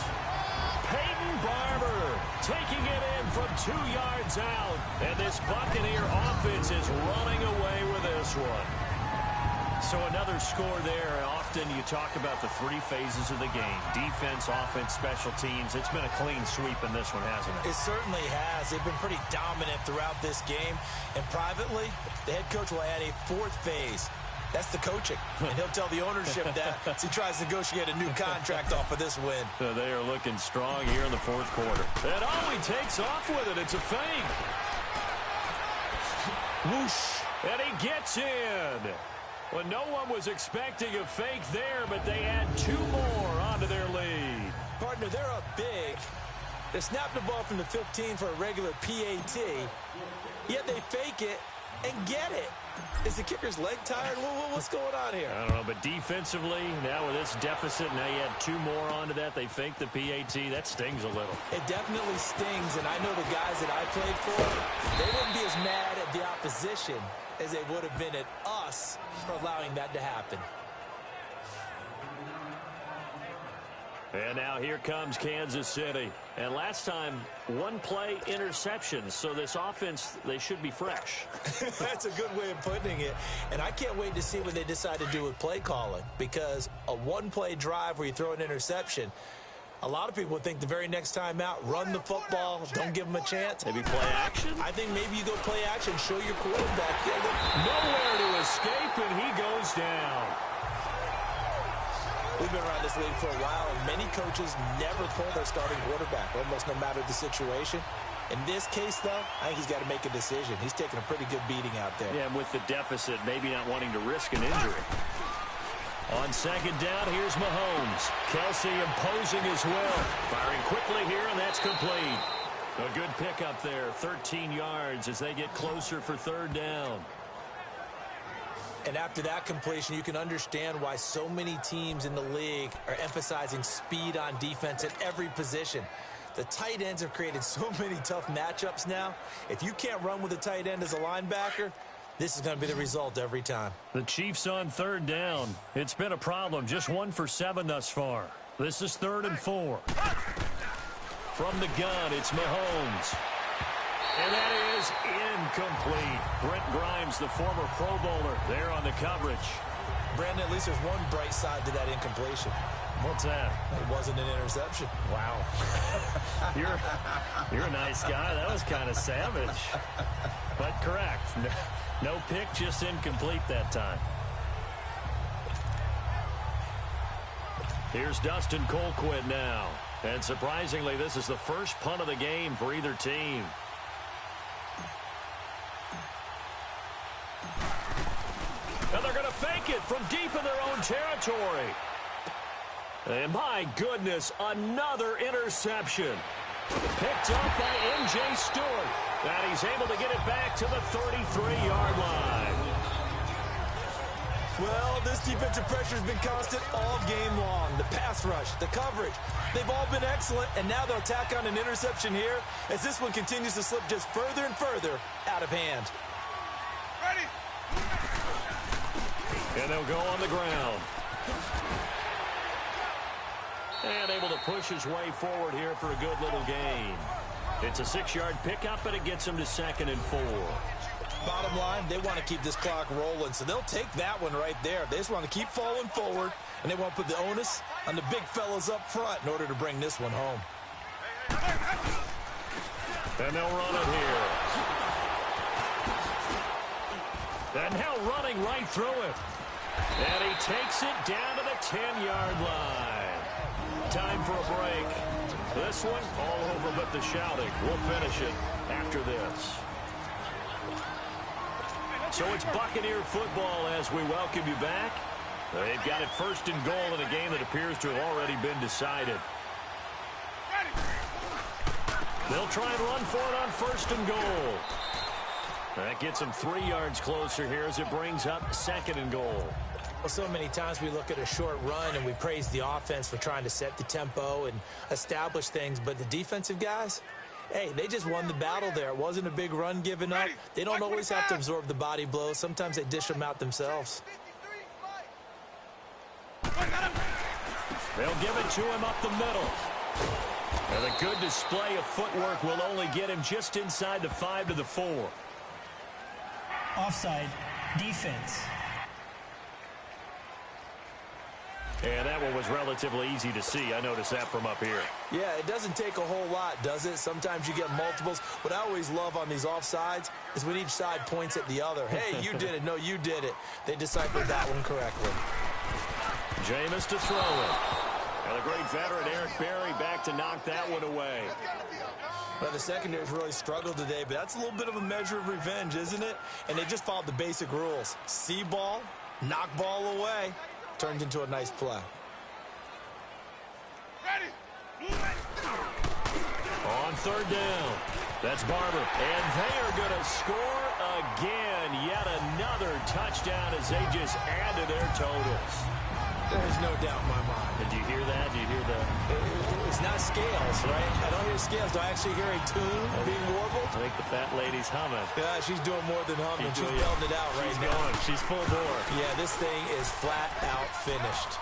Peyton Barber taking it in from 2 yards out. And this Buccaneer offense is running away with this one. So another score there. Often you talk about the 3 phases of the game. Defense, offense, special teams. It's been a clean sweep in this one, hasn't it? It certainly has. They've been pretty dominant throughout this game. And privately, the head coach will add a 4th phase. That's the coaching. And he'll tell the ownership that as he tries to negotiate a new contract off of this win. So they are looking strong here in the 4th quarter. And he takes off with it. It's a fake. Whoosh. And he gets in. Well, no one was expecting a fake there, but they add 2 more onto their lead. Partner, they're up big. They snapped the ball from the 15 for a regular PAT, yet they fake it and get it. Is the kicker's leg tired? What's going on here? I don't know, but defensively, now with this deficit, now you add 2 more onto that. They fake the PAT. That stings a little. It definitely stings, and I know the guys that I played for, they wouldn't be as mad at the opposition as they would have been at us for allowing that to happen. And now here comes Kansas City. And last time, 1 play interception. So this offense, they should be fresh. That's a good way of putting it. And I can't wait to see what they decide to do with play calling. Because a 1-play drive where you throw an interception, a lot of people think the very next time out, run the football, don't give them a chance. Maybe play action? I think maybe you go play action, show your quarterback. Nowhere to escape, and he goes down. We've been around this league for a while, and many coaches never pull their starting quarterback, almost no matter the situation. In this case, though, I think he's got to make a decision. He's taking a pretty good beating out there. Yeah, and with the deficit, maybe not wanting to risk an injury. On 2nd down, here's Mahomes. Kelsey imposing his will. Firing quickly here, and that's complete. A good pickup there, 13 yards as they get closer for 3rd down. And after that completion, you can understand why so many teams in the league are emphasizing speed on defense at every position. The tight ends have created so many tough matchups now. If you can't run with a tight end as a linebacker, this is going to be the result every time. The Chiefs on 3rd down. It's been a problem. Just 1 for 7 thus far. This is 3rd and 4. From the gun, it's Mahomes. And that is incomplete. Brent Grimes, the former Pro Bowler, there on the coverage. Brandon, at least there's one bright side to that incompletion. What's that? It wasn't an interception. Wow. You're a nice guy. That was kind of savage. But correct. No pick, just incomplete that time. Here's Dustin Colquitt now. And surprisingly, this is the first punt of the game for either team. And they're going to fake it from deep in their own territory. And my goodness, another interception. Picked up by M.J. Stewart. And he's able to get it back to the 33-yard line. Well, this defensive pressure has been constant all game long. The pass rush, the coverage, they've all been excellent. And now they'll tack on an interception here as this one continues to slip just further and further out of hand. Ready? And they'll go on the ground. And able to push his way forward here for a good little gain. It's a 6-yard pickup, but it gets him to 2nd and 4. Bottom line, they want to keep this clock rolling, so they'll take that one right there. They just want to keep falling forward, and they want to put the onus on the big fellas up front in order to bring this one home. And they'll run it here. And now running right through it. And he takes it down to the 10-yard line. Time for a break. This one all over but the shouting. We'll finish it after this. So it's Buccaneer football as we welcome you back. They've got it first and goal in a game that appears to have already been decided. They'll try and run for it on first and goal. That gets them 3 yards closer here as it brings up second and goal. Well, so many times we look at a short run and we praise the offense for trying to set the tempo and establish things, but the defensive guys, hey, they just won the battle there. It wasn't a big run given up. They don't always have to absorb the body blows. Sometimes they dish them out themselves. They'll give it to him up the middle. And a good display of footwork will only get him just inside the 5 to the 4. Offside. Defense. And that one was relatively easy to see. I noticed that from up here. Yeah, it doesn't take a whole lot, does it? Sometimes you get multiples. What I always love on these offsides is when each side points at the other. Hey, you did it. No, you did it. They deciphered that one correctly. Jameis to throw it. And the great veteran Eric Berry back to knock that one away. Well, the secondary's really struggled today, but that's a little bit of a measure of revenge, isn't it? And they just followed the basic rules. See ball, knock ball away. Turned into a nice play. On third down. That's Barber. And they are going to score again. Yet another touchdown as they just add to their totals. There's no doubt in my mind. Did you hear that? Did you hear that? It's not scales, right? I don't hear scales. Do I actually hear a tune being warbled? I think the fat lady's humming. Yeah, she's doing more than humming. She's belting it out right now. She's going. She's full bore. Yeah, this thing is flat out finished.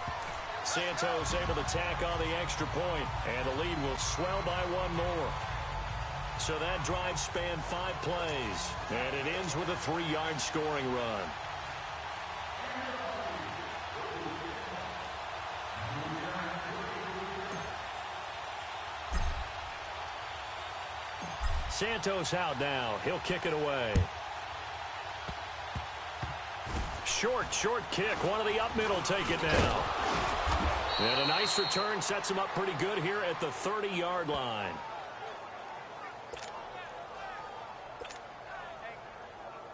Santos able to tack on the extra point, and the lead will swell by one more. So that drive spanned 5 plays, and it ends with a 3-yard scoring run. Santos out now. He'll kick it away. Short kick. One of the up middle take it now. And a nice return sets him up pretty good here at the 30-yard line.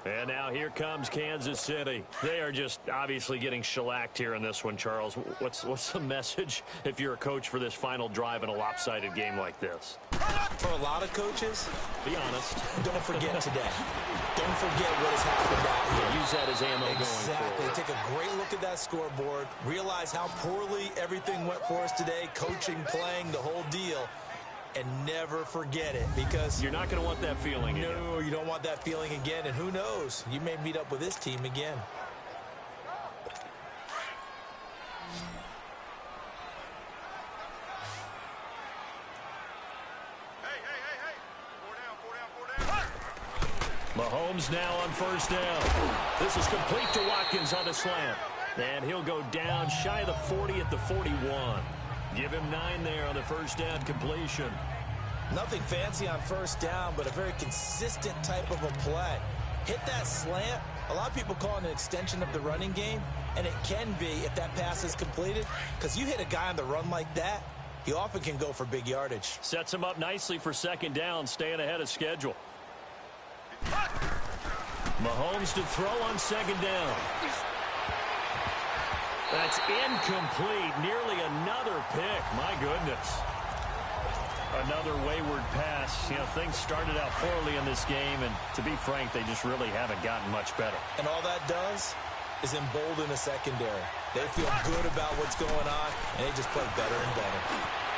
And now here comes Kansas City. They are just obviously getting shellacked here in this one, Charles. What's the message if you're a coach for this final drive in a lopsided game like this? For a lot of coaches, be honest. Don't forget today. Don't forget what has happened out here. Use that as ammo going Exactly. forward. Take a great look at that scoreboard. Realize how poorly everything went for us today. Coaching, playing, the whole deal. And never forget it, because you're not going to want that feeling again. No, you don't want that feeling again. And who knows? You may meet up with this team again. Mahomes now on first down. This is complete to Watkins on the slant. And he'll go down shy of the 40 at the 41. Give him 9 there on the first down completion. Nothing fancy on first down, but a very consistent type of a play. Hit that slant. A lot of people call it an extension of the running game, and it can be if that pass is completed, because you hit a guy on the run like that, he often can go for big yardage. Sets him up nicely for second down, staying ahead of schedule. Mahomes to throw on second down. That's incomplete. Nearly another pick. My goodness. Another wayward pass. You know, things started out poorly in this game, and to be frank, they just really haven't gotten much better. And all that does is embolden the secondary. They feel good about what's going on, and they just play better and better.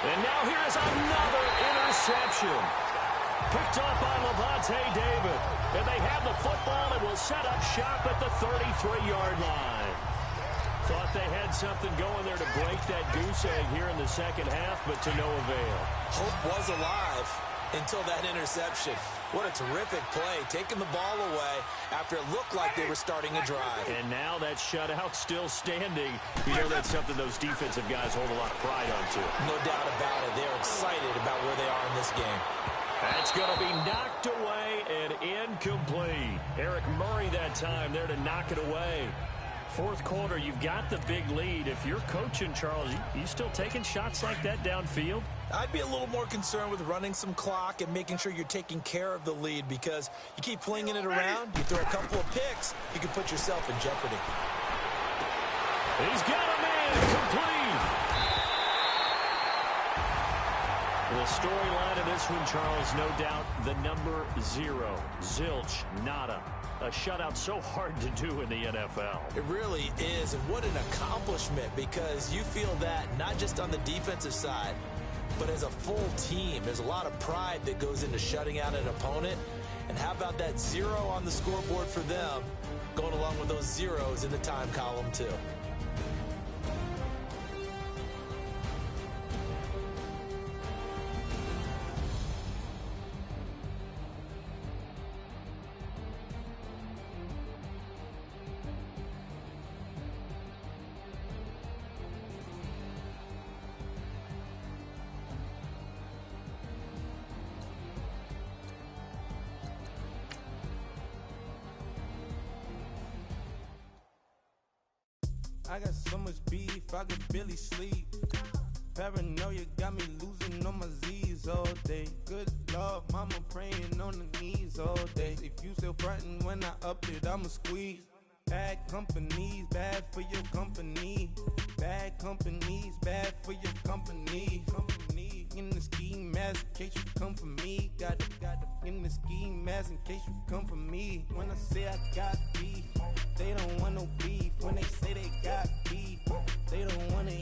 And now here is another interception. Picked up by Levante David. And they have the football and will set up shop at the 33-yard line. Thought they had something going there to break that goose egg here in the second half, but to no avail. Hope was alive, until that interception. What a terrific play, taking the ball away after it looked like they were starting a drive. And now that shutout still standing. You know that's something those defensive guys hold a lot of pride on, too. No doubt about it. They're excited about where they are in this game. That's going to be knocked away and incomplete. Eric Murray that time there to knock it away. Fourth quarter, you've got the big lead. If you're coaching, Charles, you still taking shots like that downfield? I'd be a little more concerned with running some clock and making sure you're taking care of the lead, because you keep flinging it around, you throw a couple of picks, you can put yourself in jeopardy. He's got a man complete. The storyline of this one, Charles, no doubt the number 0. Zilch, nada. A shutout so hard to do in the NFL. It really is, and what an accomplishment, because you feel that not just on the defensive side, but as a full team. There's a lot of pride that goes into shutting out an opponent. And how about that 0 on the scoreboard for them, going along with those zeros in the time column too. I got so much beef, I could barely sleep. Paranoia got me losing on my Z's all day. Good Lord, mama praying on the knees all day. If you still frontin' when I up it, I'ma squeeze. Bad companies, bad for your company. Bad companies, bad for your company. In the ski mask in case you come for me. Got in the ski mask in case you come for me. When I say I got beef, they don't want no beef. When they say they got beef, they don't want to